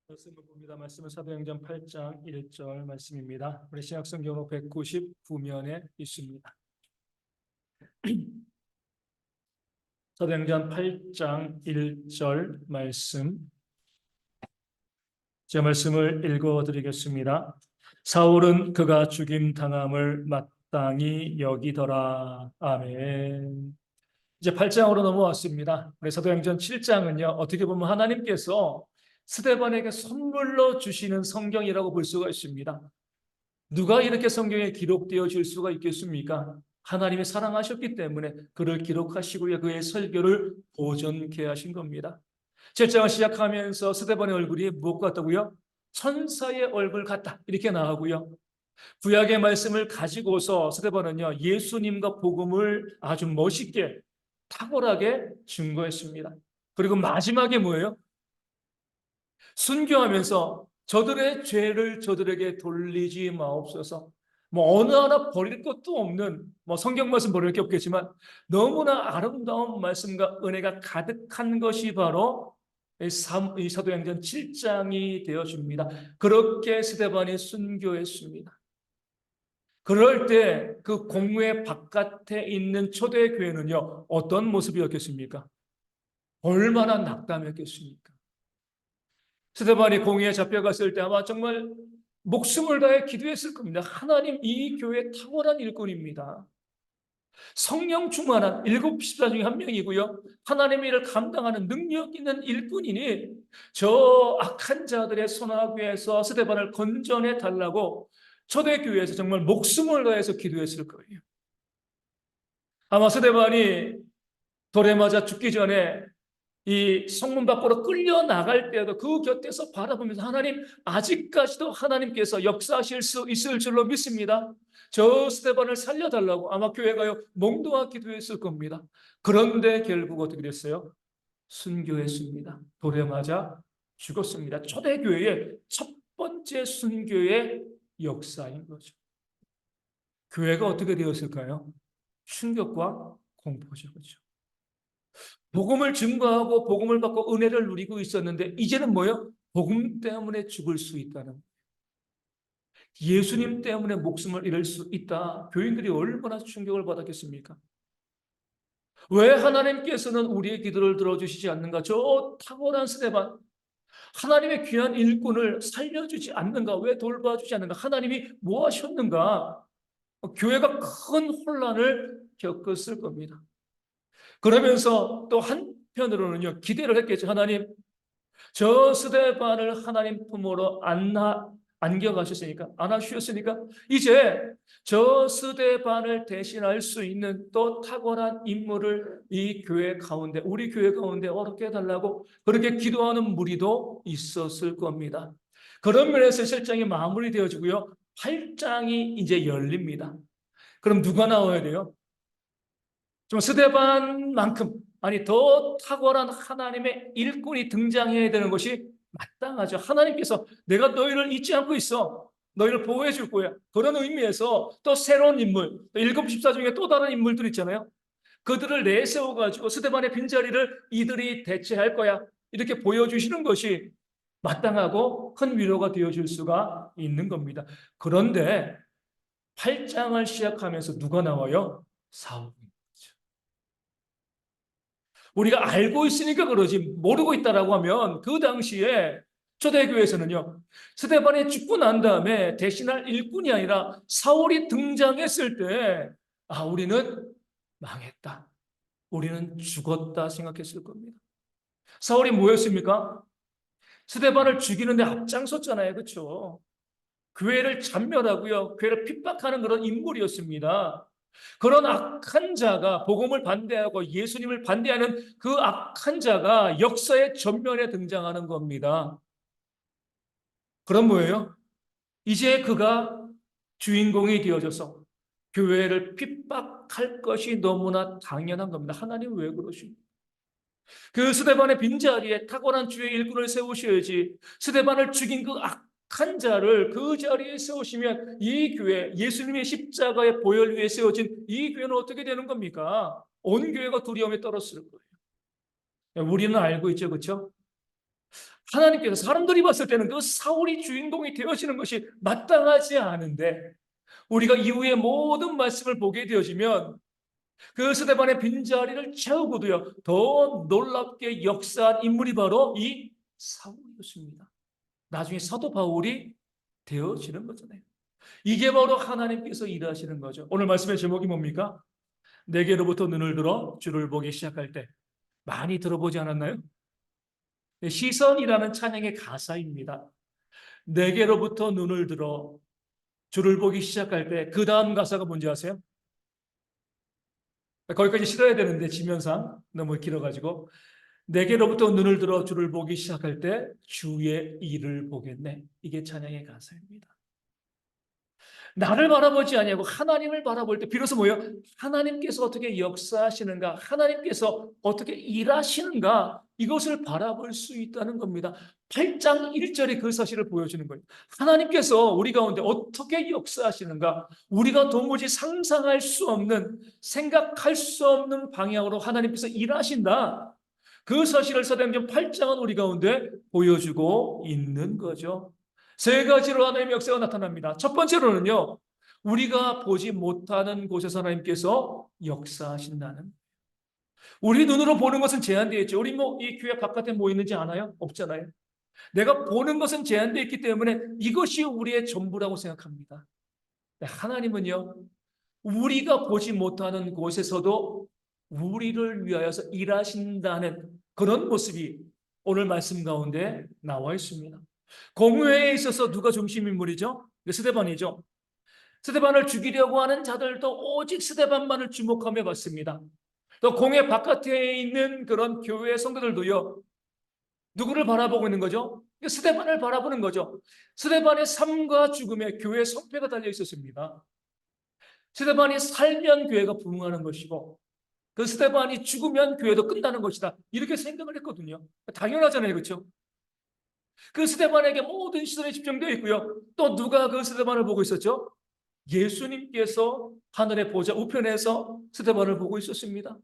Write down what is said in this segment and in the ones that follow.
말씀을 봅니다. 말씀은 사도행전 8장 1절 말씀입니다. 우리 신약성경으로 199면에 있습니다. 사도행전 8장 1절 말씀, 제 말씀을 읽어드리겠습니다. 사울은 그가 죽임 당함을 마땅히 여기더라. 아멘. 이제 8장으로 넘어왔습니다. 우리 사도행전 7장은요, 어떻게 보면 하나님께서 스데반에게 선물로 주시는 성경이라고 볼 수가 있습니다. 누가 이렇게 성경에 기록되어 질 수가 있겠습니까? 하나님이 사랑하셨기 때문에 그를 기록하시고요, 그의 설교를 보존케 하신 겁니다. 7장을 시작하면서 스데반의 얼굴이 무엇 같다고요? 천사의 얼굴 같다, 이렇게 나오고요. 구약의 말씀을 가지고서 스데반은요, 예수님과 복음을 아주 멋있게 탁월하게 증거했습니다. 그리고 마지막에 뭐예요? 순교하면서 저들의 죄를 저들에게 돌리지 마옵소서. 어느 하나 버릴 것도 없는, 성경 말씀 버릴 게 없겠지만 너무나 아름다운 말씀과 은혜가 가득한 것이 바로 이 사도행전 7장이 되어줍니다. 그렇게 스데반이 순교했습니다. 그럴 때 그 공회 바깥에 있는 초대교회는요, 어떤 모습이었겠습니까? 얼마나 낙담했겠습니까? 스데반이 공회에 잡혀갔을 때 아마 정말 목숨을 다해 기도했을 겁니다. 하나님, 이 교회 탁월한 일꾼입니다. 성령 충만한 일곱 집사 중에 한 명이고요. 하나님의 일을 감당하는 능력 있는 일꾼이니 저 악한 자들의 손아귀에서 스데반을 건져내 달라고 초대교회에서 정말 목숨을 다해서 기도했을 거예요. 아마 스데반이 돌에 맞아 죽기 전에 이 성문 밖으로 끌려 나갈 때도 그 곁에서 바라보면서 하나님, 아직까지도 하나님께서 역사하실 수 있을 줄로 믿습니다. 저 스데반을 살려달라고 아마 교회가요 몽도와 기도했을 겁니다. 그런데 결국 어떻게 됐어요? 순교했습니다. 돌에 맞아 죽었습니다. 초대교회의 첫 번째 순교의 역사인 거죠. 교회가 어떻게 되었을까요? 충격과 공포죠. 그렇죠? 복음을 증거하고 복음을 받고 은혜를 누리고 있었는데 이제는 뭐예요? 복음 때문에 죽을 수 있다는, 예수님 때문에 목숨을 잃을 수 있다. 교인들이 얼마나 충격을 받았겠습니까? 왜 하나님께서는 우리의 기도를 들어주시지 않는가? 저 탁월한 스데반, 하나님의 귀한 일꾼을 살려주지 않는가? 왜 돌봐주지 않는가? 하나님이 뭐 하셨는가? 교회가 큰 혼란을 겪었을 겁니다. 그러면서 또 한편으로는요, 기대를 했겠죠. 하나님, 저 스데반을 하나님 품으로 안겨가셨으니까, 안아주셨으니까, 이제 저 스데반을 대신할 수 있는 또 탁월한 인물을 이 교회 가운데, 우리 교회 가운데 어렵게 해달라고 그렇게 기도하는 무리도 있었을 겁니다. 그런 면에서 7장이 마무리되어지고요. 8장이 이제 열립니다. 그럼 누가 나와야 돼요? 좀 스데반만큼, 아니 더 탁월한 하나님의 일꾼이 등장해야 되는 것이 마땅하죠. 하나님께서 내가 너희를 잊지 않고 있어, 너희를 보호해 줄 거야. 그런 의미에서 또 새로운 인물, 또 일곱 집사 중에 또 다른 인물들 있잖아요. 그들을 내세워 가지고 스데반의 빈자리를 이들이 대체할 거야, 이렇게 보여주시는 것이 마땅하고 큰 위로가 되어줄 수가 있는 겁니다. 그런데 8장을 시작하면서 누가 나와요? 사울. 우리가 알고 있으니까 그러지, 모르고 있다라고 하면 그 당시에 초대교회에서는요, 스데반이 죽고 난 다음에 대신할 일꾼이 아니라 사울이 등장했을 때, 아, 우리는 망했다, 우리는 죽었다 생각했을 겁니다. 사울이 뭐였습니까? 스데반을 죽이는데 앞장섰잖아요. 그렇죠? 교회를 잔멸하고요, 교회를 핍박하는 그런 인물이었습니다. 그런 악한 자가, 복음을 반대하고 예수님을 반대하는 그 악한 자가 역사의 전면에 등장하는 겁니다. 그럼 뭐예요? 이제 그가 주인공이 되어져서 교회를 핍박할 것이 너무나 당연한 겁니다. 하나님 왜 그러십니까? 그 스데반의 빈자리에 탁월한 주의 일꾼을 세우셔야지, 스데반을 죽인 그 악한 자를 그 자리에 세우시면 이 교회, 예수님의 십자가의 보혈 위에 세워진 이 교회는 어떻게 되는 겁니까? 온 교회가 두려움에 떨었을 거예요. 우리는 알고 있죠, 그렇죠? 하나님께서 사람들이 봤을 때는 그 사울이 주인공이 되어지는 것이 마땅하지 않은데 우리가 이후의 모든 말씀을 보게 되어지면 그 스데반의 빈자리를 채우고도요 더 놀랍게 역사한 인물이 바로 이 사울이었습니다. 나중에 사도 바울이 되어지는 거잖아요. 이게 바로 하나님께서 일하시는 거죠. 오늘 말씀의 제목이 뭡니까? 내게로부터 눈을 들어 주를 보기 시작할 때. 많이 들어보지 않았나요? 시선이라는 찬양의 가사입니다. 내게로부터 눈을 들어 주를 보기 시작할 때 그 다음 가사가 뭔지 아세요? 거기까지 실어야 되는데 지면상 너무 길어가지고 내게로부터 눈을 들어 주를 보기 시작할 때 주의 일을 보겠네. 이게 찬양의 가사입니다. 나를 바라보지 아니하고 하나님을 바라볼 때 비로소 뭐예요? 하나님께서 어떻게 역사하시는가, 하나님께서 어떻게 일하시는가, 이것을 바라볼 수 있다는 겁니다. 8장 1절이 그 사실을 보여주는 거예요. 하나님께서 우리 가운데 어떻게 역사하시는가, 우리가 도무지 상상할 수 없는, 생각할 수 없는 방향으로 하나님께서 일하신다. 그 사실을 사도행전 8장은 우리 가운데 보여주고 있는 거죠. 세 가지로 하나님의 역사가 나타납니다. 첫 번째로는요, 우리가 보지 못하는 곳에서 하나님께서 역사하신다는. 우리 눈으로 보는 것은 제한되어 있죠. 우리 뭐 이 교회 바깥에 뭐 있는지 아나요? 없잖아요. 내가 보는 것은 제한되어 있기 때문에 이것이 우리의 전부라고 생각합니다. 하나님은요, 우리가 보지 못하는 곳에서도 우리를 위하여서 일하신다는 그런 모습이 오늘 말씀 가운데 나와 있습니다. 공회에 있어서 누가 중심 인물이죠? 스데반이죠. 스데반을 죽이려고 하는 자들도 오직 스데반만을 주목하며 봤습니다. 또 공회 바깥에 있는 그런 교회 성도들도요. 누구를 바라보고 있는 거죠? 스데반을 바라보는 거죠. 스데반의 삶과 죽음에 교회의 성패가 달려 있었습니다. 스데반이 살면 교회가 부흥하는 것이고 그 스데반이 죽으면 교회도 끝나는 것이다. 이렇게 생각을 했거든요. 당연하잖아요. 그렇죠? 그 스데반에게 모든 시선이 집중되어 있고요. 또 누가 그 스데반을 보고 있었죠? 예수님께서 하늘의 보좌 우편에서 스데반을 보고 있었습니다.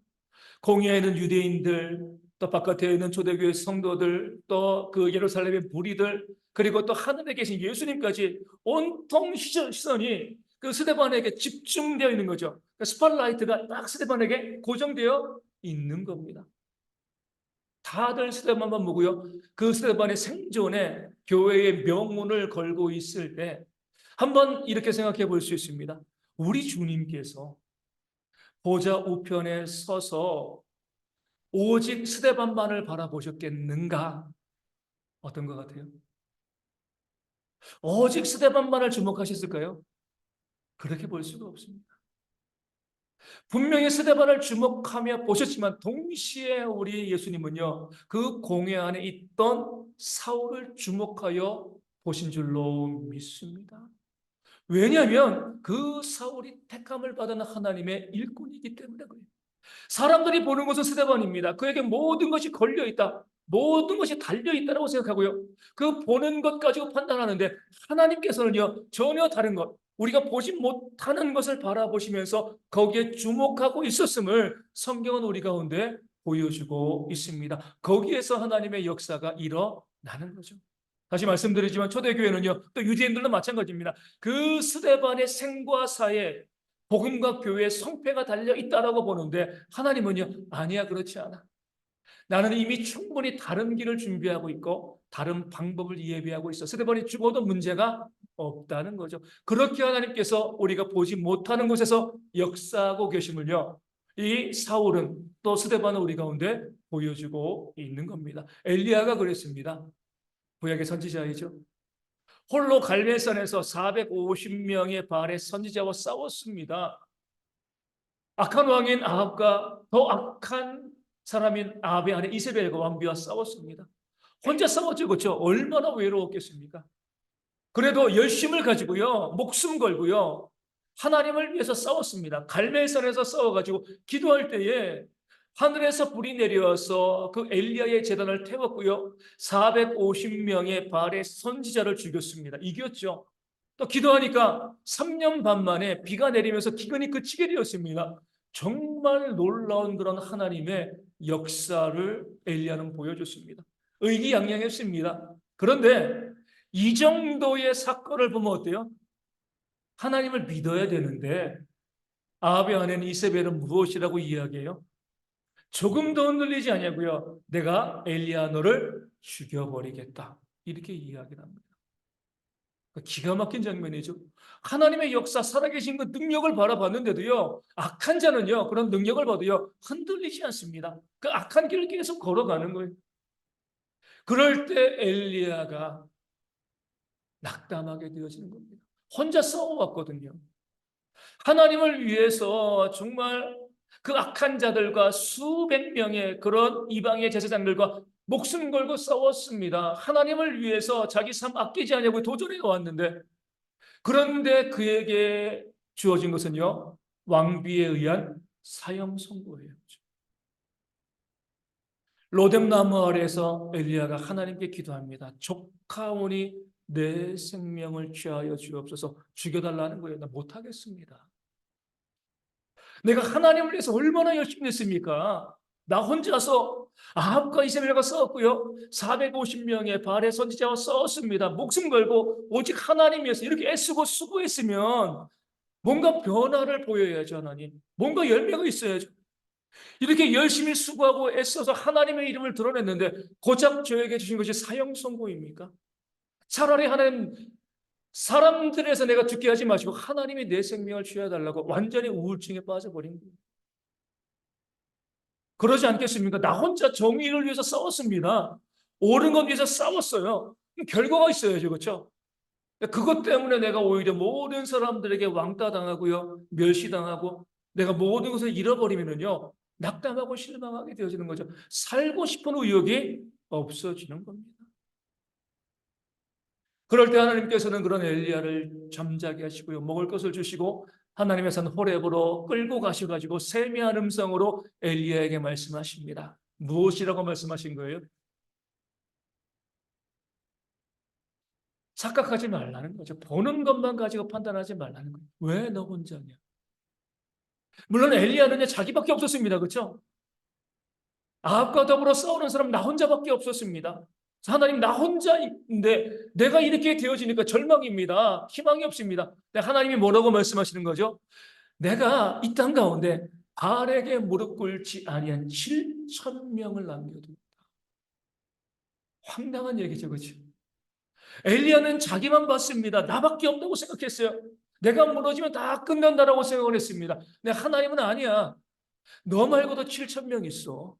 공회에 있는 유대인들, 또 바깥에 있는 초대교회 성도들, 또 그 예루살렘의 무리들, 그리고 또 하늘에 계신 예수님까지 온통 시선이 그 스데반에게 집중되어 있는 거죠. 스팟라이트가 딱 스데반에게 고정되어 있는 겁니다. 다들 스데반만 보고요. 그 스데반의 생존에 교회의 명운을 걸고 있을 때 한번 이렇게 생각해 볼 수 있습니다. 우리 주님께서 보좌 우편에 서서 오직 스데반만을 바라보셨겠는가? 어떤 것 같아요? 오직 스데반만을 주목하셨을까요? 그렇게 볼 수가 없습니다. 분명히 스데반을 주목하며 보셨지만 동시에 우리 예수님은요 그 공회 안에 있던 사울을 주목하여 보신 줄로 믿습니다. 왜냐하면 그 사울이 택함을 받은 하나님의 일꾼이기 때문에 그래요. 사람들이 보는 것은 스데반입니다. 그에게 모든 것이 걸려있다. 모든 것이 달려있다고 생각하고요. 그 보는 것 가지고 판단하는데 하나님께서는요 전혀 다른 것, 우리가 보지 못하는 것을 바라보시면서 거기에 주목하고 있었음을 성경은 우리 가운데 보여주고 있습니다. 거기에서 하나님의 역사가 일어나는 거죠. 다시 말씀드리지만 초대교회는요 또 유대인들도 마찬가지입니다. 그 스데반의 생과 사에 복음과 교회의 성패가 달려 있다라고 보는데 하나님은요 아니야, 그렇지 않아. 나는 이미 충분히 다른 길을 준비하고 있고 다른 방법을 예비하고 있어. 스데반이 죽어도 문제가 없다는 거죠. 그렇게 하나님께서 우리가 보지 못하는 곳에서 역사하고 계심을요 이 사울은 또 스데반은 우리 가운데 보여주고 있는 겁니다. 엘리야가 그랬습니다. 구약의 선지자이죠. 홀로 갈멜산에서 450명의 바알의 선지자와 싸웠습니다. 악한 왕인 아합과 더 악한 사람인 아합의 아내 이세벨과 왕비와 싸웠습니다. 혼자 싸웠죠. 그렇죠? 얼마나 외로웠겠습니까? 그래도 열심을 가지고요. 목숨 걸고요. 하나님을 위해서 싸웠습니다. 갈멜산에서 싸워가지고 기도할 때에 하늘에서 불이 내려와서 그 엘리야의 제단을 태웠고요. 450명의 바알의 선지자를 죽였습니다. 이겼죠. 또 기도하니까 3년 반 만에 비가 내리면서 기근이 그치게 되었습니다. 정말 놀라운 그런 하나님의 역사를 엘리야는 보여줬습니다. 의기양양했습니다. 그런데 이 정도의 사건을 보면 어때요? 하나님을 믿어야 되는데 아합의 아내는 이세벨은 무엇이라고 이야기해요? 조금도 흔들리지 아니하고요. 내가 엘리야 너를 죽여버리겠다. 이렇게 이야기를 합니다. 기가 막힌 장면이죠. 하나님의 역사, 살아계신 그 능력을 바라봤는데도요, 악한 자는요, 그런 능력을 봐도요, 흔들리지 않습니다. 그 악한 길을 계속 걸어가는 거예요. 그럴 때 엘리야가 낙담하게 되어지는 겁니다. 혼자 싸워왔거든요. 하나님을 위해서 정말 그 악한 자들과 수백 명의 그런 이방의 제사장들과 목숨 걸고 싸웠습니다. 하나님을 위해서 자기 삶 아끼지 않냐고 도전해 왔는데, 그런데 그에게 주어진 것은요, 왕비에 의한 사형 선고예요. 로뎀나무 아래에서 엘리야가 하나님께 기도합니다. 조카오니 내 생명을 취하여 주옵소서. 죽여달라는 거예요. 나 못하겠습니다. 내가 하나님을 위해서 얼마나 열심히 했습니까? 나 혼자서 아합과 이세벨과 싸웠고요. 450명의 바알의 선지자와 싸웠습니다. 목숨 걸고 오직 하나님 위해서 이렇게 애쓰고 수고했으면 뭔가 변화를 보여야죠, 하나님. 뭔가 열매가 있어야죠. 이렇게 열심히 수고하고 애써서 하나님의 이름을 드러냈는데 고작 저에게 주신 것이 사형 선고입니까? 차라리 하나님 사람들에서 내가 죽게 하지 마시고 하나님이 내 생명을 취해달라고 완전히 우울증에 빠져버린 거예요. 그러지 않겠습니까? 나 혼자 정의를 위해서 싸웠습니다. 옳은 것 위해서 싸웠어요. 결과가 있어야죠. 그렇죠? 그것 때문에 내가 오히려 모든 사람들에게 왕따당하고요. 멸시당하고 내가 모든 것을 잃어버리면요. 낙담하고 실망하게 되어지는 거죠. 살고 싶은 의욕이 없어지는 겁니다. 그럴 때 하나님께서는 그런 엘리야를 잠자게 하시고요. 먹을 것을 주시고 하나님의 산 호렙으로 끌고 가셔가지고 세미한 음성으로 엘리야에게 말씀하십니다. 무엇이라고 말씀하신 거예요? 착각하지 말라는 거죠. 보는 것만 가지고 판단하지 말라는 거예요. 왜 너 혼자냐? 물론 엘리야는 자기밖에 없었습니다. 그렇죠? 아합과 더불어 싸우는 사람 나 혼자밖에 없었습니다. 하나님 나 혼자인데 내가 이렇게 되어지니까 절망입니다. 희망이 없습니다. 하나님이 뭐라고 말씀하시는 거죠? 내가 이 땅 가운데 바알에게 무릎 꿇지 아니한 7,000명을 남겨둔다. 황당한 얘기죠. 그렇죠? 엘리야는 자기만 봤습니다. 나밖에 없다고 생각했어요. 내가 무너지면 다 끝난다라고 생각을 했습니다. 근데 하나님은 아니야. 너 말고도 7,000명 있어.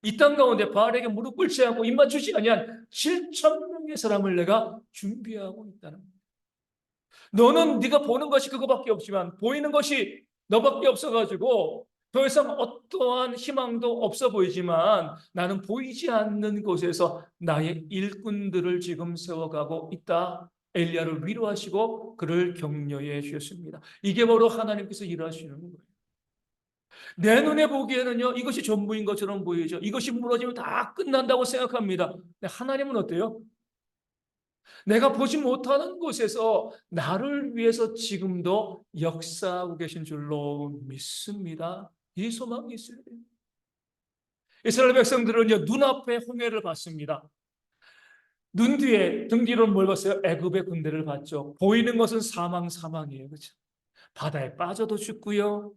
이 땅 가운데 바알에게 무릎 꿇지 않고 입맞추지 아니한 7,000명의 사람을 내가 준비하고 있다는 거야. 너는 네가 보는 것이 그거밖에 없지만 보이는 것이 너밖에 없어가지고 더 이상 어떠한 희망도 없어 보이지만 나는 보이지 않는 곳에서 나의 일꾼들을 지금 세워가고 있다. 엘리야를 위로하시고 그를 격려해 주셨습니다. 이게 바로 하나님께서 일하시는 거예요. 내 눈에 보기에는요, 이것이 전부인 것처럼 보이죠. 이것이 무너지면 다 끝난다고 생각합니다. 근데 하나님은 어때요? 내가 보지 못하는 곳에서 나를 위해서 지금도 역사하고 계신 줄로 믿습니다. 이 소망이 있어야 돼요. 이스라엘 백성들은요, 눈앞에 홍해를 봤습니다. 눈 뒤에, 등 뒤로는 뭘 봤어요? 애굽의 군대를 봤죠. 보이는 것은 사망이에요. 그렇죠? 바다에 빠져도 죽고요.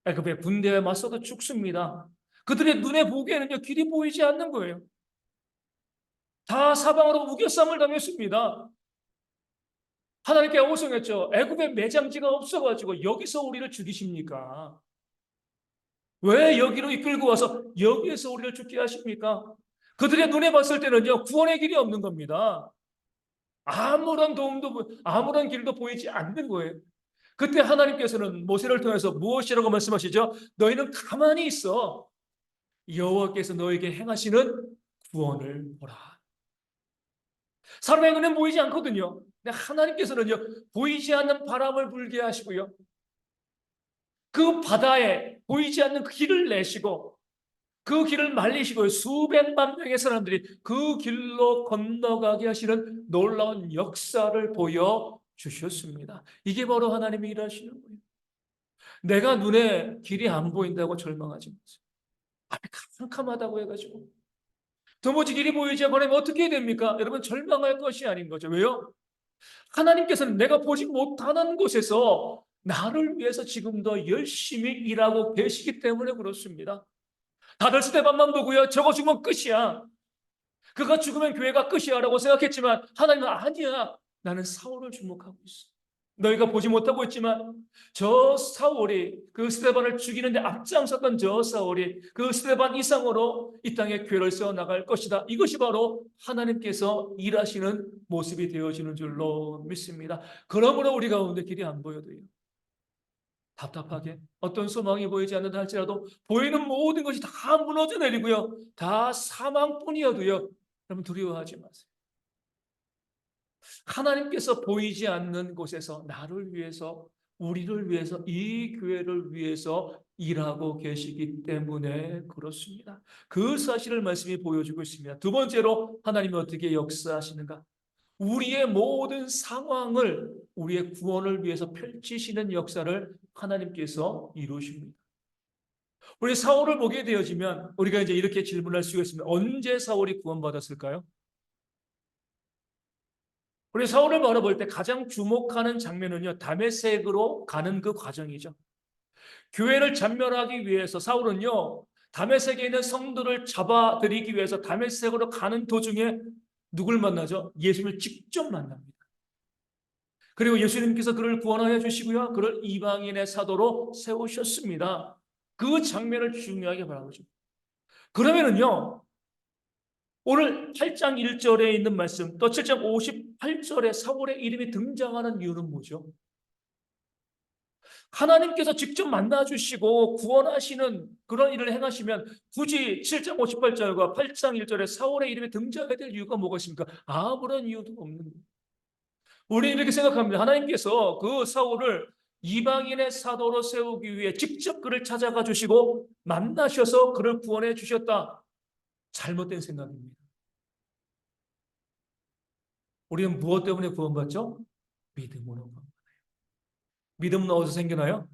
애굽의 군대에 맞서도 죽습니다. 그들의 눈에 보기에는요, 길이 보이지 않는 거예요. 다 사방으로 우겨쌈을 당했습니다. 하나님께 호송했죠. 애굽에 매장지가 없어가지고 여기서 우리를 죽이십니까? 왜 여기로 이끌고 와서 여기에서 우리를 죽게 하십니까? 그들의 눈에 봤을 때는요, 구원의 길이 없는 겁니다. 아무런 도움도, 아무런 길도 보이지 않는 거예요. 그때 하나님께서는 모세를 통해서 무엇이라고 말씀하시죠? 너희는 가만히 있어. 여호와께서 너에게 행하시는 구원을 보라. 사람의 눈에는 보이지 않거든요. 근데 하나님께서는요, 보이지 않는 바람을 불게 하시고요. 그 바다에 보이지 않는 그 길을 내시고 그 길을 말리시고 수백만 명의 사람들이 그 길로 건너가게 하시는 놀라운 역사를 보여주셨습니다. 이게 바로 하나님이 일하시는 거예요. 내가 눈에 길이 안 보인다고 절망하지 마세요. 앞이 캄캄하다고 해가지고 도무지 길이 보이지 않고 하나님 어떻게 해야 됩니까? 여러분 절망할 것이 아닌 거죠. 왜요? 하나님께서는 내가 보지 못하는 곳에서 나를 위해서 지금도 열심히 일하고 계시기 때문에 그렇습니다. 다들 스테반만 보고요. 저거 죽으면 끝이야. 그가 죽으면 교회가 끝이야라고 생각했지만 하나님은 아니야. 나는 사울을 주목하고 있어. 너희가 보지 못하고 있지만 저 사울이 그 스데반을 죽이는데 앞장섰던 저 사울이 그 스데반 이상으로 이 땅에 교회를 세워나갈 것이다. 이것이 바로 하나님께서 일하시는 모습이 되어지는 줄로 믿습니다. 그러므로 우리 가운데 길이 안 보여도요. 답답하게 어떤 소망이 보이지 않는다 할지라도 보이는 모든 것이 다 무너져 내리고요. 다 사망뿐이어도요. 여러분 두려워하지 마세요. 하나님께서 보이지 않는 곳에서 나를 위해서, 우리를 위해서, 이 교회를 위해서 일하고 계시기 때문에 그렇습니다. 그 사실을 말씀이 보여주고 있습니다. 두 번째로 하나님이 어떻게 역사하시는가? 우리의 모든 상황을 우리의 구원을 위해서 펼치시는 역사를 하나님께서 이루십니다. 우리 사울을 보게 되어지면 우리가 이제 이렇게 질문할 수가 있습니다. 언제 사울이 구원받았을까요? 우리 사울을 바라볼 때 가장 주목하는 장면은요, 다메섹으로 가는 그 과정이죠. 교회를 전멸하기 위해서 사울은요, 다메섹에 있는 성도를 잡아들이기 위해서 다메섹으로 가는 도중에 누굴 만나죠? 예수를 직접 만납니다. 그리고 예수님께서 그를 구원하여 주시고요, 그를 이방인의 사도로 세우셨습니다. 그 장면을 중요하게 바라보죠. 그러면은요, 오늘 8장 1절에 있는 말씀, 또 7장 58절에 사울의 이름이 등장하는 이유는 뭐죠? 하나님께서 직접 만나주시고 구원하시는 그런 일을 행하시면 굳이 7장 58절과 8장 1절에 사울의 이름이 등장해야 될 이유가 뭐가 있습니까? 아무런 이유도 없는 거예요. 우리는 이렇게 생각합니다. 하나님께서 그 사울을 이방인의 사도로 세우기 위해 직접 그를 찾아가 주시고 만나셔서 그를 구원해 주셨다. 잘못된 생각입니다. 우리는 무엇 때문에 구원받죠? 믿음으로 구원받아요. 믿음은 어디서 생겨나요?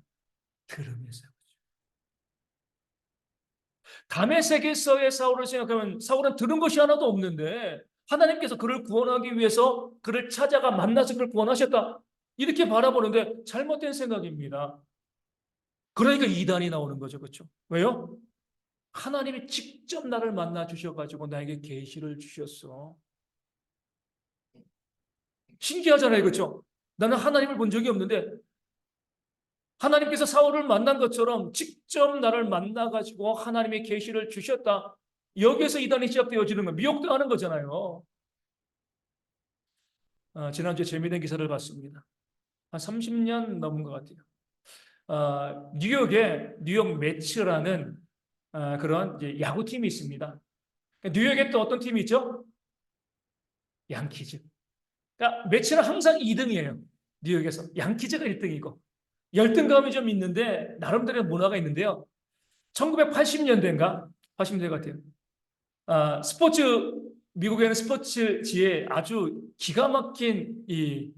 들음에서. 다메섹에서의 사울을 생각하면 사울은 들은 것이 하나도 없는데 하나님께서 그를 구원하기 위해서 그를 찾아가 만나서 그를 구원하셨다. 이렇게 바라보는데 잘못된 생각입니다. 그러니까 이단이 나오는 거죠. 그렇죠? 왜요? 하나님이 직접 나를 만나 주셔가지고 나에게 계시를 주셨어. 신기하잖아요. 그렇죠? 나는 하나님을 본 적이 없는데 하나님께서 사울을 만난 것처럼 직접 나를 만나가지고 하나님의 계시를 주셨다. 여기에서 이단이 시작되어지는 거 미혹당하는 거잖아요. 지난주에 재미있는 기사를 봤습니다. 한 30년 넘은 것 같아요. 뉴욕에 뉴욕 매츠라는 그런 이제 야구팀이 있습니다. 뉴욕에 또 어떤 팀이 있죠? 양키즈. 그러니까 매치는 항상 2등이에요. 뉴욕에서. 양키즈가 1등이고. 열등감이 좀 있는데 나름대로의 문화가 있는데요. 1980년대인가? 80년대 같아요. 스포츠 미국에는 스포츠지에 아주 기가 막힌 이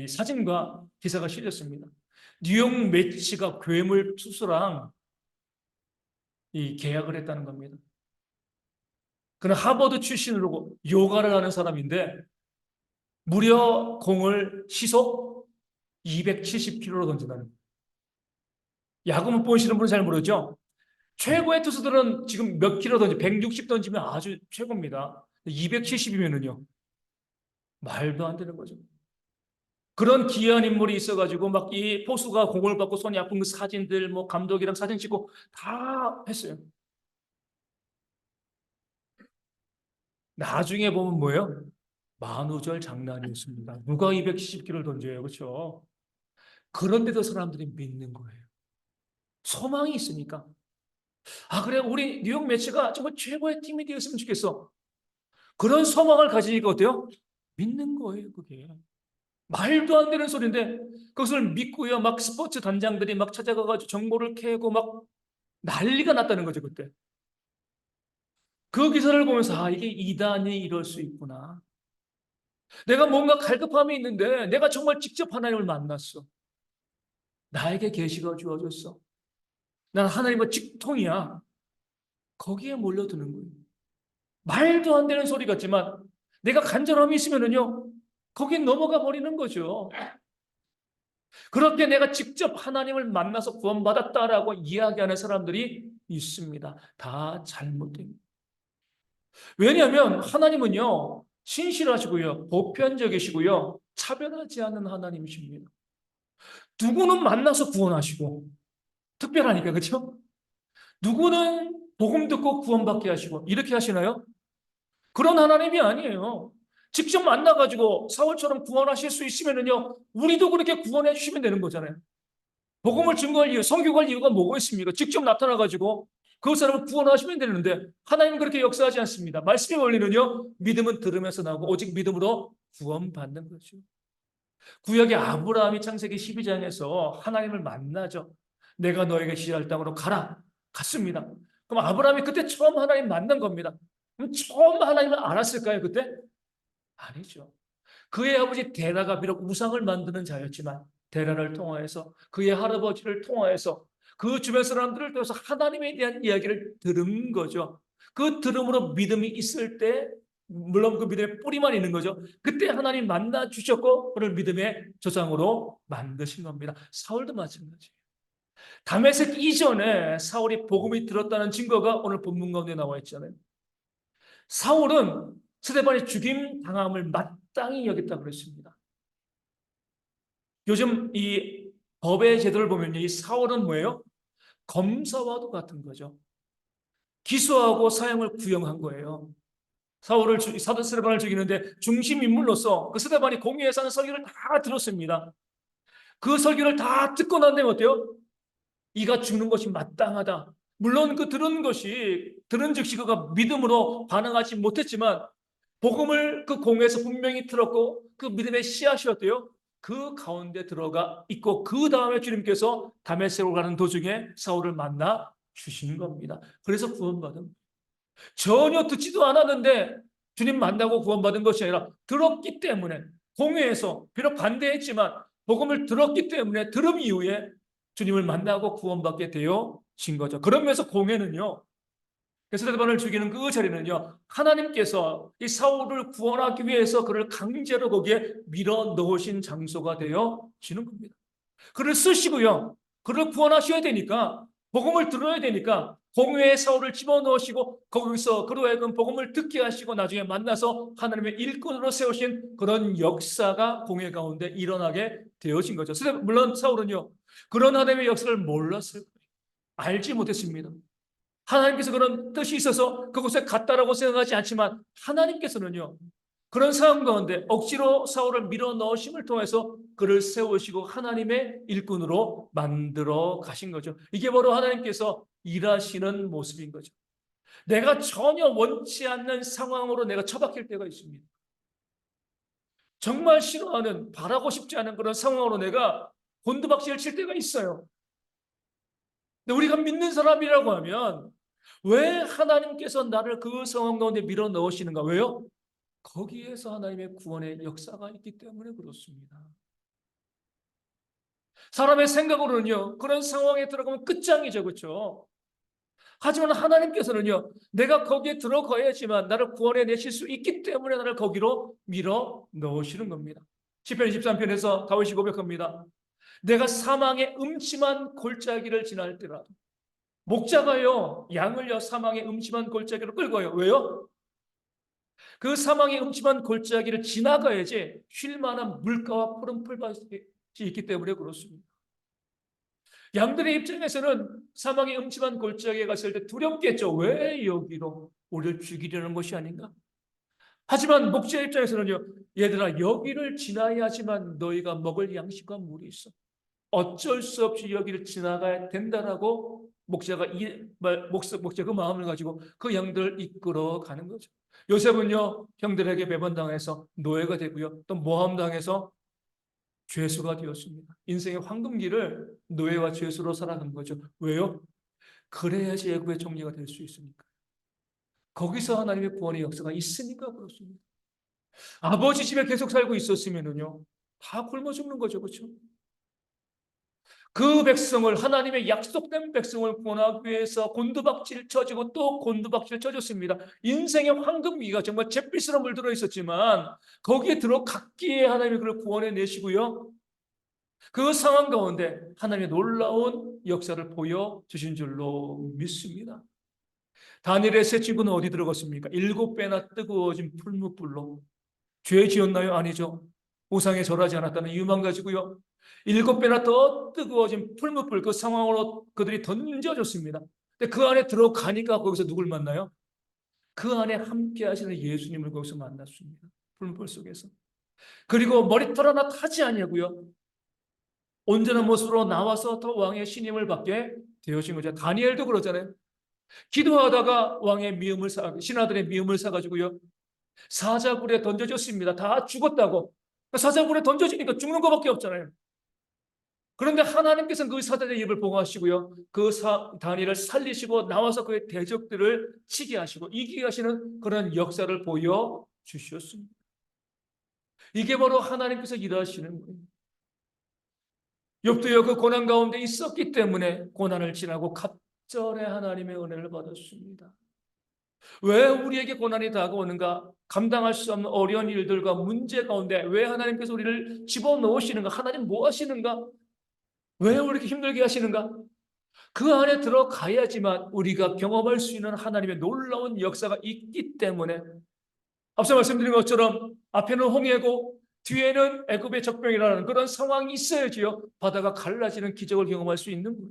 사진과 기사가 실렸습니다. 뉴욕 매치가 괴물 투수랑 이 계약을 했다는 겁니다. 그는 하버드 출신으로 요가를 하는 사람인데 무려 공을 시속 270km로 던진다는 거예요. 야구 보시는 분은 잘 모르죠? 최고의 투수들은 지금 몇 킬로 던지, 160 던지면 아주 최고입니다. 270이면은요, 말도 안 되는 거죠. 그런 귀한 인물이 있어가지고 막 이 포수가 공을 받고 손이 아픈 그 사진들, 뭐 감독이랑 사진 찍고 다 했어요. 나중에 보면 뭐예요? 만우절 장난이었습니다. 누가 270kg를 던져요, 그렇죠? 그런데도 사람들이 믿는 거예요. 소망이 있으니까. 그래, 우리 뉴욕 매치가 정말 최고의 팀이 되었으면 좋겠어. 그런 소망을 가지니까 어때요? 믿는 거예요, 그게. 말도 안 되는 소리인데 그것을 믿고요. 막 스포츠 단장들이 막 찾아가가지고 정보를 캐고 막 난리가 났다는 거죠, 그때. 그 기사를 보면서 이게 이단이 이럴 수 있구나. 내가 뭔가 갈급함이 있는데 내가 정말 직접 하나님을 만났어. 나에게 계시가 주어졌어. 난 하나님과 직통이야. 거기에 몰려드는 거예요. 말도 안 되는 소리 같지만 내가 간절함이 있으면은요, 거기 넘어가 버리는 거죠. 그렇게 내가 직접 하나님을 만나서 구원받았다라고 이야기하는 사람들이 있습니다. 다 잘못됩니다. 왜냐하면 하나님은요, 신실하시고요, 보편적이시고요, 차별하지 않는 하나님이십니다. 누구는 만나서 구원하시고, 특별하니까, 그렇죠? 누구는 복음 듣고 구원받게 하시고, 이렇게 하시나요? 그런 하나님이 아니에요. 직접 만나가지고 사울처럼 구원하실 수 있으면은요, 우리도 그렇게 구원해 주시면 되는 거잖아요. 복음을 증거할 이유, 선교할 이유가 뭐가 있습니까? 직접 나타나가지고 그 사람을 구원하시면 되는데 하나님은 그렇게 역사하지 않습니다. 말씀의 원리는요, 믿음은 들으면서 나오고 오직 믿음으로 구원받는 거죠. 구약의 아브라함이 창세기 12장에서 하나님을 만나죠. 내가 너에게 지시할 땅으로 가라. 갔습니다. 그럼 아브라함이 그때 처음 하나님 만난 겁니다. 그럼 처음 하나님을 알았을까요, 그때? 아니죠. 그의 아버지 데라가 비록 우상을 만드는 자였지만 데라를 통하여서 그의 할아버지를 통하여서 그 주변 사람들을 통해서 하나님에 대한 이야기를 들은 거죠. 그 들음으로 믿음이 있을 때 물론 그 믿음의 뿌리만 있는 거죠. 그때 하나님 만나 주셨고 그를 믿음의 조상으로 만드신 겁니다. 사울도 마찬가지예요. 다메섹 이전에 사울이 복음이 들었다는 증거가 오늘 본문 가운데 나와 있잖아요. 사울은 스데반이 죽임 당함을 마땅히 여겼다고 그랬습니다. 요즘 이 법의 제도를 보면 이 사울은 뭐예요? 검사와도 같은 거죠. 기소하고 사형을 구형한 거예요. 사울을 사도 스데반을 죽이는데 중심 인물로서 그 스데반이 공의에서 하는 설교를 다 들었습니다. 그 설교를 다 듣고 난 다음에 어때요? 이가 죽는 것이 마땅하다. 물론 그 들은 즉시 그가 믿음으로 반응하지 못했지만 복음을 그 공회에서 분명히 들었고 그 믿음의 씨앗이었대요. 그 가운데 들어가 있고 그 다음에 주님께서 다메섹으로 가는 도중에 사울을 만나 주신 겁니다. 그래서 구원받은 전혀 듣지도 않았는데 주님 만나고 구원받은 것이 아니라 들었기 때문에 공회에서 비록 반대했지만 복음을 들었기 때문에 들음 이후에 주님을 만나고 구원받게 되어진 거죠. 그러면서 공회는요. 스데반을 죽이는 그 자리는요, 하나님께서 이 사울을 구원하기 위해서 그를 강제로 거기에 밀어 넣으신 장소가 되어지는 겁니다. 그를 쓰시고요, 그를 구원하셔야 되니까, 복음을 들어야 되니까, 공회에 사울을 집어넣으시고, 거기서 그로 하여금 복음을 듣게 하시고, 나중에 만나서 하나님의 일꾼으로 세우신 그런 역사가 공회 가운데 일어나게 되어진 거죠. 물론 사울은요, 그런 하나님의 역사를 몰랐을 거예요. 알지 못했습니다. 하나님께서 그런 뜻이 있어서 그곳에 갔다라고 생각하지 않지만 하나님께서는요, 그런 상황 가운데 억지로 사울을 밀어 넣으심을 통해서 그를 세우시고 하나님의 일꾼으로 만들어 가신 거죠. 이게 바로 하나님께서 일하시는 모습인 거죠. 내가 전혀 원치 않는 상황으로 내가 처박힐 때가 있습니다. 정말 싫어하는, 바라고 싶지 않은 그런 상황으로 내가 곤두박질을 칠 때가 있어요. 근데 우리가 믿는 사람이라고 하면 왜 하나님께서 나를 그 상황 가운데 밀어 넣으시는가? 왜요? 거기에서 하나님의 구원의 역사가 있기 때문에 그렇습니다. 사람의 생각으로는요, 그런 상황에 들어가면 끝장이죠, 그렇죠? 하지만 하나님께서는요, 내가 거기에 들어가야지만 나를 구원해 내실 수 있기 때문에 나를 거기로 밀어 넣으시는 겁니다. 시편 23편에서 다윗이 고백합니다. 내가 사망의 음침한 골짜기를 지날 때라도 목자가요, 양을요, 사망의 음침한 골짜기로 끌고요. 왜요? 그 사망의 음침한 골짜기를 지나가야지 쉴 만한 물가와 푸른 풀밭이 있기 때문에 그렇습니다. 양들의 입장에서는 사망의 음침한 골짜기에 갔을 때 두렵겠죠. 왜 여기로 우리를 죽이려는 것이 아닌가? 하지만 목자의 입장에서는요, 얘들아, 여기를 지나야지만 너희가 먹을 양식과 물이 있어. 어쩔 수 없이 여기를 지나가야 된다라고 목자 그 마음을 가지고 그 양들을 이끌어 가는 거죠. 요셉은요, 형들에게 배반당해서 노예가 되고요, 또 모함당해서 죄수가 되었습니다. 인생의 황금기를 노예와 죄수로 살아간 거죠. 왜요? 그래야지 애굽의 정리가 될 수 있으니까. 거기서 하나님의 구원의 역사가 있으니까 그렇습니다. 아버지 집에 계속 살고 있었으면은요, 다 굶어 죽는 거죠, 그렇죠? 그 백성을, 하나님의 약속된 백성을 구원하기 위해서 곤두박질 쳐지고 또 곤두박질 쳐졌습니다. 인생의 황금기가 정말 잿빛으로 물들어 있었지만 거기에 들어 갔기에 하나님이 그를 구원해 내시고요. 그 상황 가운데 하나님의 놀라운 역사를 보여주신 줄로 믿습니다. 다니엘의 세 친구는 어디 들어갔습니까? 7배나 뜨거워진 풀무불로. 죄 지었나요? 아니죠. 우상에 절하지 않았다는 이유만 가지고요. 7배나 더 뜨거워진 풀무불, 그 상황으로 그들이 던져졌습니다. 근데 그 안에 들어가니까 거기서 누굴 만나요? 그 안에 함께 하시는 예수님을 거기서 만났습니다. 풀무불 속에서. 그리고 머리털 하나 타지 아니하고요. 온전한 모습으로 나와서 더 왕의 신임을 받게 되어진 거죠. 다니엘도 그러잖아요. 기도하다가 왕의 미움을 신하들의 미움을 사가지고요. 사자굴에 던져졌습니다. 다 죽었다고. 사자굴에 던져지니까 죽는 것밖에 없잖아요. 그런데 하나님께서는 그 사자의 입을 봉하시고요. 다니엘을 살리시고 나와서 그의 대적들을 치게 하시고 이기게 하시는 그런 역사를 보여주셨습니다. 이게 바로 하나님께서 일하시는 거예요. 욥도요, 그 고난 가운데 있었기 때문에 고난을 지나고 갑절의 하나님의 은혜를 받았습니다. 왜 우리에게 고난이 다가오는가? 감당할 수 없는 어려운 일들과 문제 가운데 왜 하나님께서 우리를 집어넣으시는가? 하나님 뭐 하시는가? 왜 우리렇게 힘들게 하시는가? 그 안에 들어가야지만 우리가 경험할 수 있는 하나님의 놀라운 역사가 있기 때문에 앞서 말씀드린 것처럼 앞에는 홍해고 뒤에는 애굽의 적병이라는 그런 상황이 있어야지요. 바다가 갈라지는 기적을 경험할 수 있는 거예요.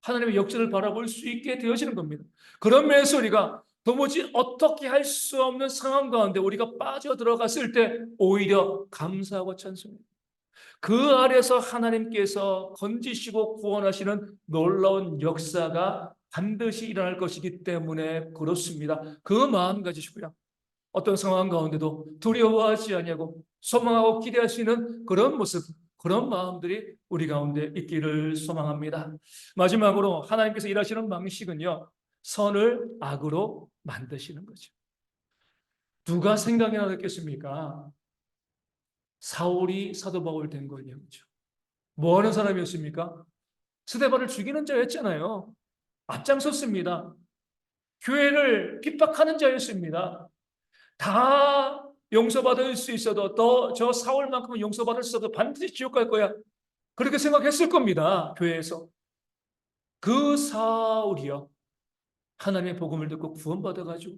하나님의 역사를 바라볼 수 있게 되어지는 겁니다. 그런 면에서 우리가 도무지 어떻게 할 수 없는 상황 가운데 우리가 빠져들어갔을 때 오히려 감사하고 찬송합니다. 그 아래서 하나님께서 건지시고 구원하시는 놀라운 역사가 반드시 일어날 것이기 때문에 그렇습니다. 그 마음 가지시고요. 어떤 상황 가운데도 두려워하지 아니하고 소망하고 기대할 수 있는 그런 모습, 그런 마음들이 우리 가운데 있기를 소망합니다. 마지막으로 하나님께서 일하시는 방식은요, 선을 악으로 만드시는 거죠. 누가 생각이 나겠습니까? 사울이 사도 바울 된 거예요. 그렇죠? 뭐 하는 사람이었습니까? 스데반을 죽이는 자였잖아요. 앞장섰습니다. 교회를 핍박하는 자였습니다. 다 용서받을 수 있어도 더 저 사울만큼은 용서받을 수 없어 반드시 지옥 갈 거야. 그렇게 생각했을 겁니다. 교회에서. 그 사울이요. 하나님의 복음을 듣고 구원받아가지고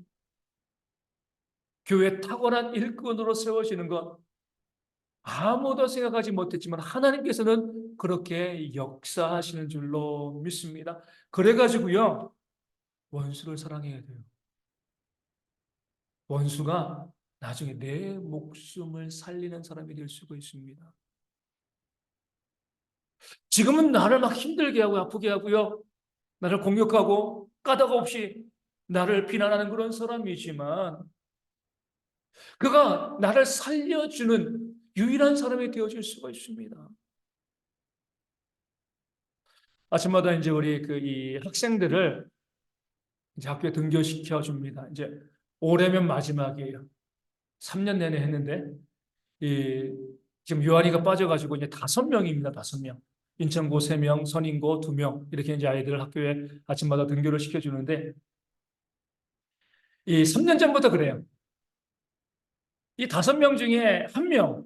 교회 탁월한 일꾼으로 세워지는 것 아무도 생각하지 못했지만 하나님께서는 그렇게 역사하시는 줄로 믿습니다. 그래가지고요. 원수를 사랑해야 돼요. 원수가 나중에 내 목숨을 살리는 사람이 될 수가 있습니다. 지금은 나를 막 힘들게 하고 아프게 하고요. 나를 공격하고 까닭 없이 나를 비난하는 그런 사람이지만 그가 나를 살려주는 유일한 사람이 되어질 수가 있습니다. 아침마다 이제 우리 이 학생들을 이제 학교에 등교시켜 줍니다. 이제 올해면 마지막이에요. 3년 내내 했는데 이 지금 유아리가 빠져가지고 이제 5명입니다. 5명. 인천고 3명, 선인고 2명 이렇게 이제 아이들을 학교에 아침마다 등교를 시켜주는데 이 3년 전부터 그래요. 이 5명 중에 1명,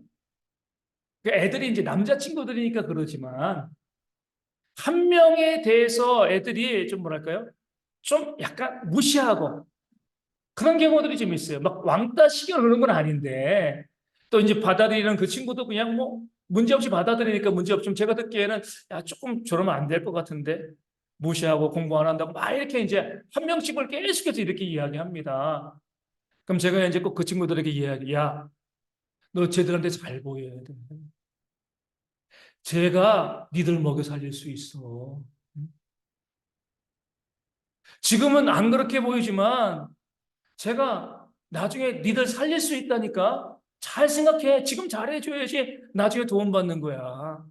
애들이 이제 남자친구들이니까 그러지만 1명에 대해서 애들이 좀 뭐랄까요? 좀 약간 무시하고 그런 경우들이 좀 있어요. 막 왕따 시켜 그러는 건 아닌데 또 이제 받아들이는 그 친구도 그냥 뭐 문제없이 받아들이니까 문제없지만 제가 듣기에는 야 조금 저러면 안 될 것 같은데 무시하고 공부 안 한다고 막 이렇게 이제 1명씩을 계속해서 이렇게 이야기합니다. 그럼 제가 이제 꼭 그 친구들에게 이야기, 야, 너 쟤들한테 잘 보여야 돼. 제가 니들 먹여 살릴 수 있어. 지금은 안 그렇게 보이지만 제가 나중에 니들 살릴 수 있다니까 잘 생각해. 지금 잘해줘야지 나중에 도움받는 거야.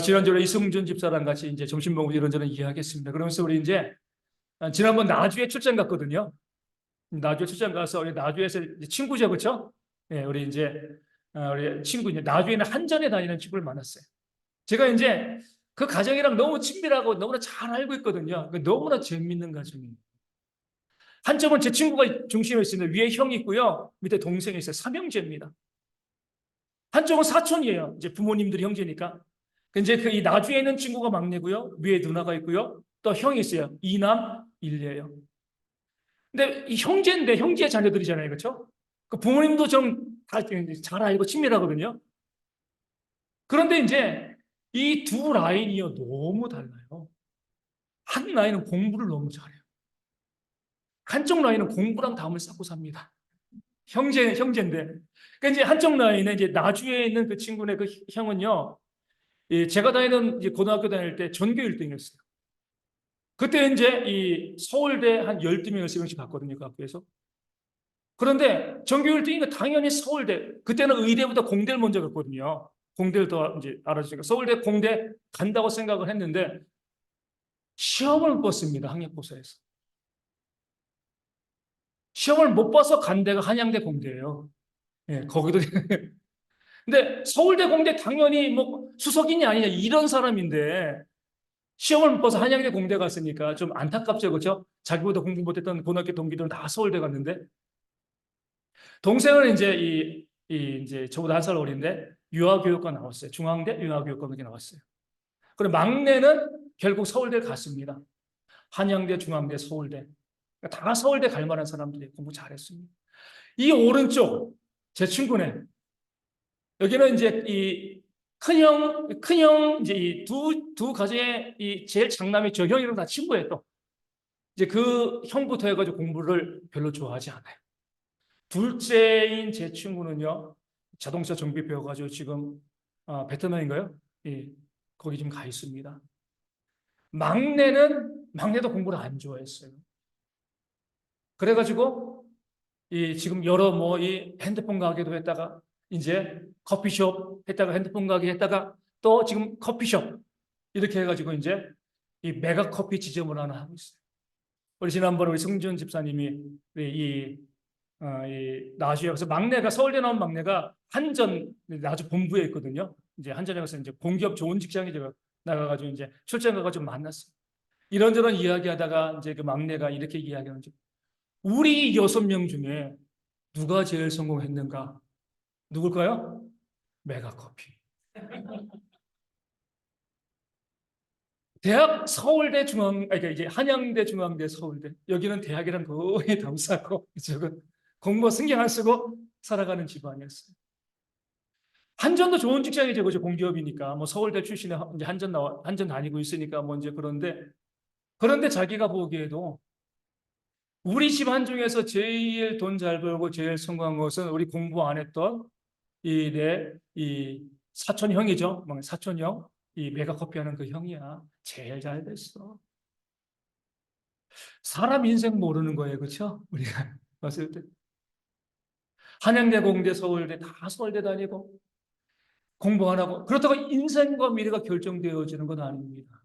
지난주에 이승준 집사랑 같이 이제 점심 먹고 이런저런 이야기했습니다. 그러면서 우리 이제 지난번 나주에 출장 갔거든요. 나주에 출장 가서 우리 나주에서 친구죠, 그렇죠? 예, 우리 이제 우리 친구 이제 나주에는 한전에 다니는 친구를 만났어요. 제가 이제 그 가정이랑 너무 친밀하고 너무나 잘 알고 있거든요. 너무나 재밌는 가정이에요. 한쪽은 제 친구가 중심에 있습니다. 위에 형이 있고요. 밑에 동생이 있어요. 삼형제입니다. 한쪽은 사촌이에요. 이제 부모님들이 형제니까. 이제 그 이 나주에 있는 친구가 막내고요. 위에 누나가 있고요. 또 형이 있어요. 이남 일녀예요. 근데 이 형제인데 형제의 자녀들이잖아요. 그렇죠? 그 부모님도 좀 잘 알고 친밀하거든요. 그런데 이제 이 두 라인이요. 너무 달라요. 한 라인은 공부를 너무 잘해요. 한쪽 라인은 공부랑 담을 쌓고 삽니다. 형제인데. 그러니까 이제 한쪽 라인에 이제 나주에 있는 그 친구네 그 형은요. 제가 다니는 이제 고등학교 다닐 때 전교 1등이었어요. 그때 이제 이 서울대 한 12명, 13명씩 갔거든요. 그 학교에서. 그런데 전교 1등이니까 당연히 서울대. 그때는 의대보다 공대를 먼저 갔거든요. 공대를 더 이제 알아주니까 서울대 공대 간다고 생각을 했는데 시험을 못 봤습니다. 학력고사에서. 시험을 못 봐서 간 데가 한양대 공대예요. 예, 거기도. 근데 서울대 공대 당연히 뭐 수석이냐 아니냐 이런 사람인데 시험을 못 봐서 한양대 공대 갔으니까 좀 안타깝죠, 그렇죠? 자기보다 공부 못했던 고등학교 동기들은 다 서울대 갔는데 동생은 이제 이제 저보다 한 살 어린데 유아교육과 나왔어요. 중앙대 유아교육과 그렇게 나왔어요. 그리고 막내는 결국 서울대 갔습니다. 한양대, 중앙대, 서울대. 그러니까 다 서울대 갈 만한 사람들이 공부 잘했습니다. 이 오른쪽 제 친구네. 여기는 이제 이 큰형 이제 이 두 가정의 이 제일 장남이 저 형이랑 다 친구예요. 또 이제 그 형부터 해가지고 공부를 별로 좋아하지 않아요. 둘째인 제 친구는요 자동차 정비 배워가지고 지금 베트남인가요? 예, 거기 좀 가 있습니다. 막내도 공부를 안 좋아했어요. 그래가지고 이 지금 여러 뭐 이 핸드폰 가게도 했다가 이제 커피숍 했다가 핸드폰 가게 했다가 또 지금 커피숍 이렇게 해가지고 이제 이 메가 커피 지점을 하나 하고 있어요. 우리 지난번에 우리 성준 집사님이 이 나주에 가서 막내가 서울대 나온 막내가 한전 나주 본부에 있거든요. 이제 한전에 가서 이제 공기업 좋은 직장에 제가 나가가지고 이제 출장 가가지고 만났어요. 이런저런 이야기하다가 이제 그 막내가 이렇게 이야기하는지 우리 6명 중에 누가 제일 성공했는가? 누굴까요? 메가커피. 대학 서울대 중앙, 그러니까 이제 한양대 중앙대 서울대. 여기는 대학이랑 거의 담싸고 이쪽은 공부 신경 안 쓰고 살아가는 집안이었어요. 한전도 좋은 직장이죠, 그죠? 공기업이니까 뭐 서울대 출신에 이제 한전 다니고 있으니까 뭐 이제 그런데 자기가 보기에도 우리 집안 중에서 제일 돈 잘 벌고 제일 성공한 것은 우리 공부 안 했던 이 사촌 형이죠. 뭐 사촌 형. 이 메가커피 하는 그 형이야. 제일 잘 됐어. 사람 인생 모르는 거예요. 그렇죠? 우리가 봤을 때. 한양대, 공대, 서울대 다 서울대 다니고 공부 안 하고 그렇다고 인생과 미래가 결정되어지는 건 아닙니다.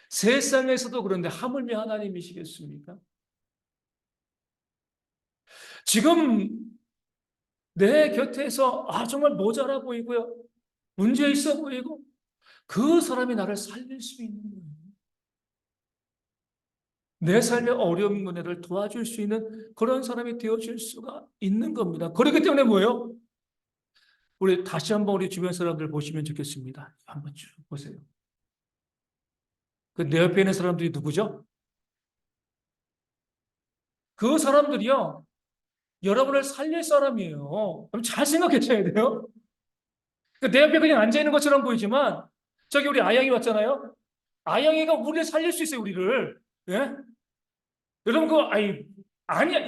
세상에서도 그런데 하물며 하나님이시겠습니까? 지금 내 곁에서 정말 모자라 보이고요. 문제 있어 보이고 그 사람이 나를 살릴 수 있는 거예요. 내 삶의 어려운 문제를 도와줄 수 있는 그런 사람이 되어줄 수가 있는 겁니다. 그렇기 때문에 뭐예요? 우리 다시 한번 우리 주변 사람들 보시면 좋겠습니다. 한번 쭉 보세요. 그 내 옆에 있는 사람들이 누구죠? 그 사람들이요. 여러분을 살릴 사람이에요. 그럼 잘 생각해 줘야 돼요. 내 옆에 그냥 앉아 있는 것처럼 보이지만 저기 우리 아영이 왔잖아요. 아영이가 우리를 살릴 수 있어요, 우리를. 예? 여러분 그거 아니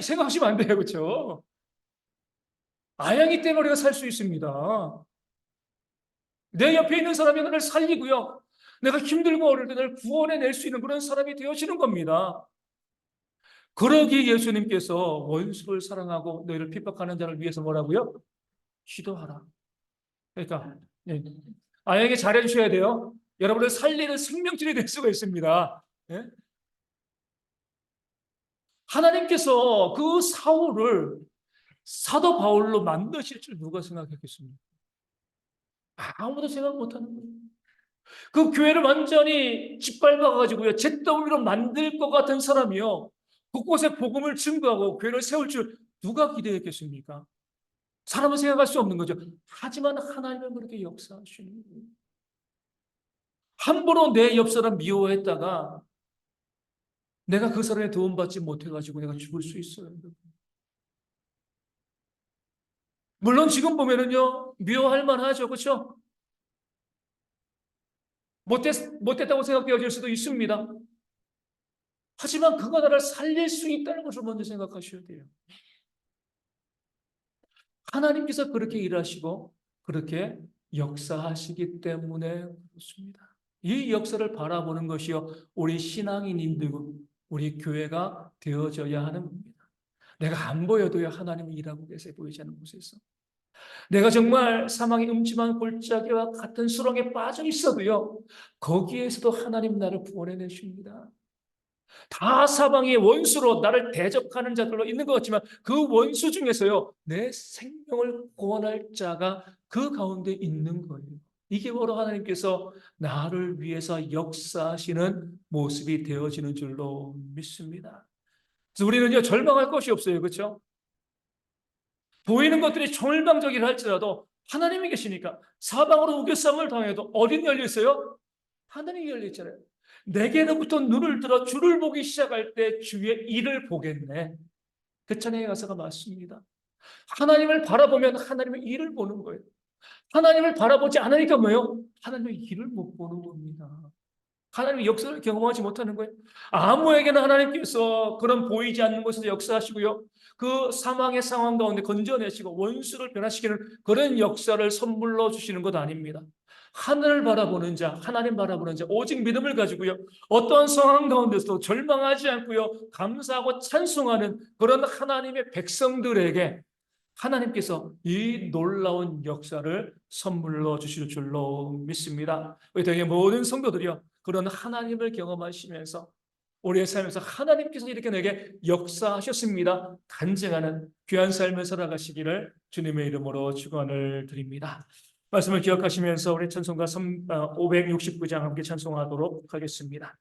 생각하시면 안 돼요. 그렇죠? 아영이 때문에 우리가 살 수 있습니다. 내 옆에 있는 사람이 너를 살리고요. 내가 힘들고 어릴 때 너를 구원해낼 수 있는 그런 사람이 되어지는 겁니다. 그러기에 예수님께서 원수를 사랑하고 너희를 핍박하는 자를 위해서 뭐라고요? 기도하라. 그러니까 아영이 잘해주셔야 돼요. 여러분을 살리는 생명줄이 될 수가 있습니다. 예? 하나님께서 그 사울을 사도 바울로 만드실 줄 누가 생각했겠습니까? 아무도 생각 못하는 거예요. 그 교회를 완전히 짓밟아가지고요, 잿더미로 만들 것 같은 사람이요, 곳곳에 복음을 증거하고 교회를 세울 줄 누가 기대했겠습니까? 사람은 생각할 수 없는 거죠. 하지만 하나님은 그렇게 역사하시는 거예요. 함부로 내 옆 사람 미워했다가 내가 그 사람의 도움받지 못해가지고 내가 죽을 수 있어요. 물론 지금 보면은요, 미워할 만하죠. 그렇죠? 못됐다고 생각되어질 수도 있습니다. 하지만 그가 나를 살릴 수 있다는 것을 먼저 생각하셔야 돼요. 하나님께서 그렇게 일하시고 그렇게 역사하시기 때문에 그렇습니다. 이 역사를 바라보는 것이요, 우리 신앙인인들, 우리 교회가 되어져야 하는 겁니다. 내가 안 보여도요, 하나님은 일하고 계세요. 보이지 않는 곳에서. 내가 정말 사망의 음침한 골짜기와 같은 수렁에 빠져 있어도요, 거기에서도 하나님 나를 구원해 내십니다. 다 사방의 원수로 나를 대적하는 자들로 있는 것 같지만 그 원수 중에서요, 내 생명을 구원할 자가 그 가운데 있는 거예요. 이게 바로 하나님께서 나를 위해서 역사하시는 모습이 되어지는 줄로 믿습니다. 그래서 우리는요, 절망할 것이 없어요. 그렇죠? 보이는 것들이 절망적이라 할지라도 하나님이 계시니까, 사방으로 우겨싸움을 당해도 어딘 열려 있어요? 하늘이 열려 있잖아요. 내게로부터 눈을 들어 주를 보기 시작할 때 주의 일을 보겠네. 그 찬양의 가사가 맞습니다. 하나님을 바라보면 하나님의 일을 보는 거예요. 하나님을 바라보지 않으니까 뭐예요? 하나님의 일을 못 보는 겁니다. 하나님의 역사를 경험하지 못하는 거예요. 아무에게나 하나님께서 그런 보이지 않는 곳에서 역사하시고요, 그 사망의 상황 가운데 건져내시고 원수를 변화시키는 그런 역사를 선물로 주시는 것 아닙니다. 하늘을 바라보는 자, 하나님 바라보는 자, 오직 믿음을 가지고요, 어떠한 상황 가운데서도 절망하지 않고요, 감사하고 찬송하는 그런 하나님의 백성들에게 하나님께서 이 놀라운 역사를 선물로 주실 줄로 믿습니다. 우리 당의 모든 성도들이요, 그런 하나님을 경험하시면서 우리의 삶에서 하나님께서 이렇게 내게 역사하셨습니다, 간증하는 귀한 삶을 살아가시기를 주님의 이름으로 축원을 드립니다. 말씀을 기억하시면서 우리 찬송가 569장 함께 찬송하도록 하겠습니다.